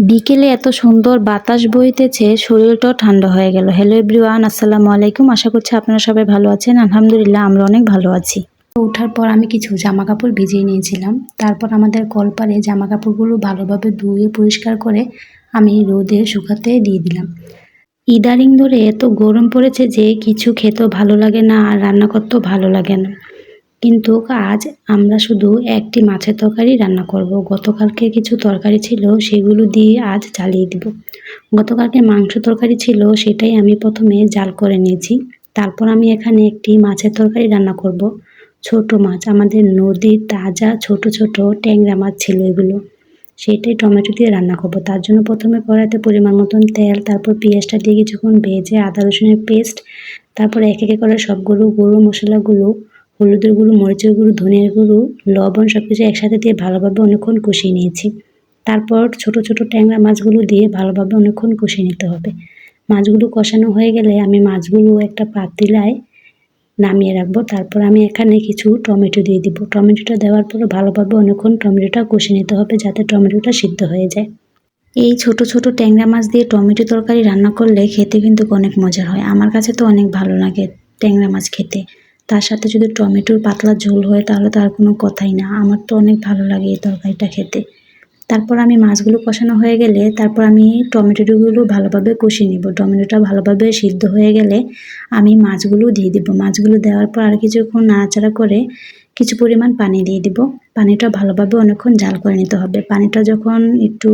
বিকেলে এত সুন্দর বাতাস বইতেছে, শরীরটাও ঠান্ডা হয়ে গেল। হ্যালো এভরিওয়ান, আসসালামু আলাইকুম। আশা করছি আপনারা সবাই ভালো আছেন। আলহামদুলিল্লাহ আমরা অনেক ভালো আছি। ওঠার পর আমি কিছু জামা কাপড় ভিজিয়ে নিয়েছিলাম। তারপর আমাদের কলপারে জামা কাপড়গুলো ভালোভাবে ধুয়ে পরিষ্কার করে আমি রোদে শুকাতে দিয়ে দিলাম। ইদানিং ধরে এত গরম পড়েছে যে কিছু খেতেও ভালো লাগে না আর রান্না করতেও ভালো লাগে না। কিন্তু আজ আমরা শুধু একটি মাছের তরকারি রান্না করব। গতকালকে কিছু তরকারি ছিল, সেগুলো দিয়ে আজ চালিয়ে দিব। গতকালকে মাংস তরকারি ছিল, সেটাই আমি প্রথমে জাল করে নিয়েছি। তারপর আমি এখানে একটি মাছের তরকারি রান্না করব। ছোট মাছ, আমাদের নদীর তাজা ছোট ছোট ট্যাংরা মাছ ছিল এগুলো। সেটাই টমেটো দিয়ে রান্না করব। তার জন্য প্রথমে কড়াইতে পরিমাণ মতন তেল, তারপর পেঁয়াজটা দিয়ে কিছুক্ষণ ভেজে আদা রসুনের পেস্ট, তারপর এক এক করে সবগুলো গুঁড়ো মশলাগুলো, হলুদের গুঁড়ো, মরিচের গুঁড়ো, ধনিয়ার গুঁড়ো, লবণ সবকিছু একসাথে দিয়ে ভালোভাবে অনেকক্ষণ কষিয়ে নিয়েছি। তারপর ছোট ছোট ট্যাংরা মাছগুলো দিয়ে ভালোভাবে অনেকক্ষণ কষিয়ে নিতে হবে। মাছগুলো কষানো হয়ে গেলে আমি মাছগুলো একটা পাতিলায় নামিয়ে রাখবো। তারপর আমি এখানে কিছু টমেটো দিয়ে দিব। টমেটোটা দেওয়ার পরে ভালোভাবে অনেকক্ষণ টমেটোটা কষিয়ে নিতে হবে যাতে টমেটোটা সিদ্ধ হয়ে যায়। এই ছোট ছোট ট্যাংরা মাছ দিয়ে টমেটো তরকারি রান্না করলে খেতে কিন্তু অনেক মজার হয়। আমার কাছে তো অনেক ভালো লাগে ট্যাংরা মাছ খেতে। তার সাথে যদি টমেটোর পাতলা ঝোল হয় তাহলে তো আর কোনো কথাই না। আমার তো অনেক ভালো লাগে এই তরকারিটা খেতে। তারপর আমি মাছগুলো কষানো হয়ে গেলে তারপর আমি টমেটোগুলো ভালোভাবে কষিয়ে নিব। টমেটোটা ভালোভাবে সিদ্ধ হয়ে গেলে আমি মাছগুলো দিয়ে দিব। মাছগুলো দেওয়ার পর আর কিছুক্ষণ নাড়াচাড়া করে কিছু পরিমাণ পানি দিয়ে দিব। পানিটা ভালোভাবে অনেকক্ষণ জাল করে নিতে হবে। পানিটা যখন একটু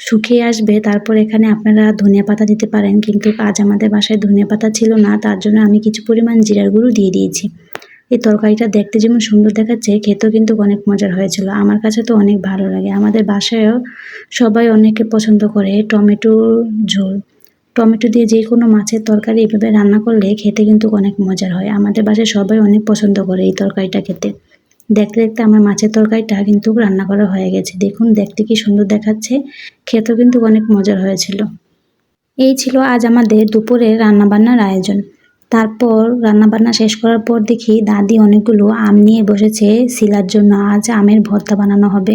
শুকিয়ে আসবে তারপর এখানে আপনারা ধনিয়া পাতা দিতে পারেন, কিন্তু আজ আমাদের বাসায় ধনিয়া পাতা ছিল না, তার জন্য আমি কিছু পরিমাণ জিরার গুঁড়ো দিয়ে দিয়েছি। এই তরকারিটা দেখতে যেমন সুন্দর দেখাচ্ছে, খেতেও কিন্তু অনেক মজার হয়েছিল। আমার কাছে তো অনেক ভালো লাগে। আমাদের বাসায়ও সবাই অনেকে পছন্দ করে টমেটোর ঝোল। টমেটো দিয়ে যে কোনো মাছের তরকারি এভাবে রান্না করলে খেতে কিন্তু অনেক মজার হয়। আমাদের বাসায় সবাই অনেক পছন্দ করে এই তরকারিটা খেতে। দেখতে দেখতে আমার মাছের তরকারিটা কিন্তু রান্না করা হয়ে গেছে। দেখুন দেখতে কি সুন্দর দেখাচ্ছে, খেতেও কিন্তু অনেক মজার হয়েছিল। এই ছিল আজ আমাদের দুপুরের রান্নাবান্নার আয়োজন। তারপর রান্নাবান্না শেষ করার পর দেখি দাদি অনেকগুলো আম নিয়ে বসেছে শিলার জন্য। আজ আমের ভর্তা বানানো হবে।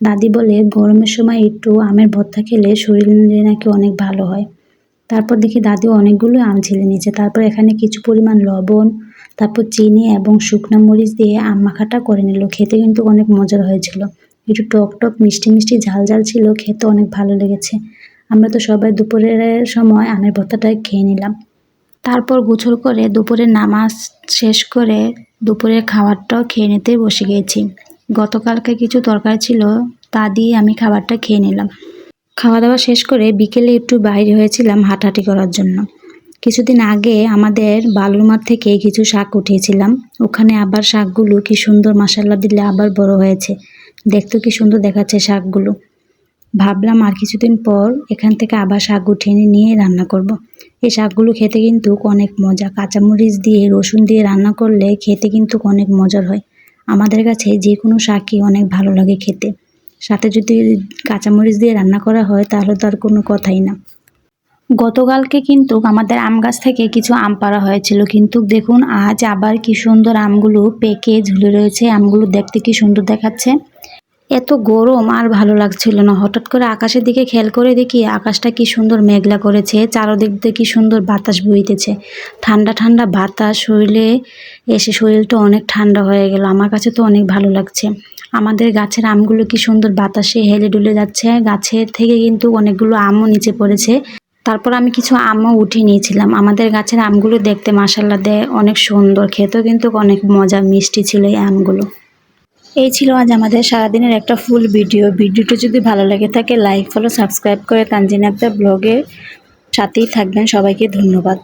দাদি বলে গরমের সময় একটু আমের ভর্তা খেলে শরীরে নাকি অনেক ভালো হয়। তারপর দেখি দাদিও অনেকগুলো আম ছিলে নিয়েছে। তারপর এখানে কিছু পরিমাণ লবণ, তারপর চিনি এবং শুকনো মরিচ দিয়ে আম মাখাটা করে নিল। খেতে কিন্তু অনেক মজার হয়েছিল। একটু টক টক মিষ্টি মিষ্টি ঝাল ঝাল ছিল, খেতে অনেক ভালো লেগেছে। আমরা তো সবাই দুপুরের সময় আমের ভর্তাটা খেয়ে নিলাম। তারপর গোসল করে দুপুরের নামাজ শেষ করে দুপুরের খাবারটাও খেয়ে নিতে বসে গিয়েছি। গতকালকে কিছু তরকারি ছিল, তা দিয়ে আমি খাবারটা খেয়ে নিলাম। খাওয়া দাওয়া শেষ করে বিকেলে একটু বাইরে হয়েছিলাম হাঁটাহাঁটি করার জন্য। কিছুদিন আগে আমাদের বালুর মাঠ থেকে কিছু শাক উঠিয়েছিলাম। ওখানে আবার শাকগুলো কি সুন্দর, মাশাআল্লাহ দিলে আবার বড় হয়েছে। দেখতেও কি সুন্দর দেখাচ্ছে শাকগুলো। ভাবলাম আর কিছুদিন পর এখান থেকে আবার শাক উঠিয়ে নিয়ে রান্না করব। এই শাকগুলো খেতে কিন্তু অনেক মজা। কাঁচামরিচ দিয়ে রসুন দিয়ে রান্না করলে খেতে কিন্তু অনেক মজার হয়। আমাদের কাছে যে কোনো শাকই অনেক ভালো লাগে খেতে। সাথে যদি কাঁচামরিচ দিয়ে রান্না করা হয় তাহলে তো আর কোনো কথাই না। গতকালকে কিন্তু আমাদের আম গাছ থেকে কিছু আম পাড়া হয়েছিল, কিন্তু দেখুন আজ আবার কি সুন্দর আমগুলো পেকে ঝুলে রয়েছে। আমগুলো দেখতে কি সুন্দর দেখাচ্ছে। এত গরম আর ভালো লাগছিল না। হঠাৎ করে আকাশের দিকে খেয়াল করে দেখি আকাশটা কি সুন্দর মেঘলা করেছে, চারদিক দিয়ে কি সুন্দর বাতাস বইতেছে। ঠান্ডা ঠান্ডা বাতাস শরীরে এসে শরীরটা অনেক ঠান্ডা হয়ে গেল। আমার কাছে তো অনেক ভালো লাগছে। আমাদের গাছের আমগুলো কি সুন্দর বাতাসে হেলে দুলে যাচ্ছে। গাছের থেকে কিন্তু অনেকগুলো আমও নিচে পড়েছে। তারপর আমি কিছু আমও উঠিয়ে নিয়েছিলাম। আমাদের গাছের আমগুলো দেখতে মাশাআল্লাহ অনেক সুন্দর, খেতেও কিন্তু অনেক মজা মিষ্টি ছিল এই আমগুলো। এই ছিল আজ আমাদের সারাদিনের একটা ফুল ভিডিও। ভিডিওটা যদি ভালো লেগে থাকে লাইক, ফলো, সাবস্ক্রাইব করে তানজিন আক্তার ব্লগের সাথেই থাকবেন। সবাইকে ধন্যবাদ।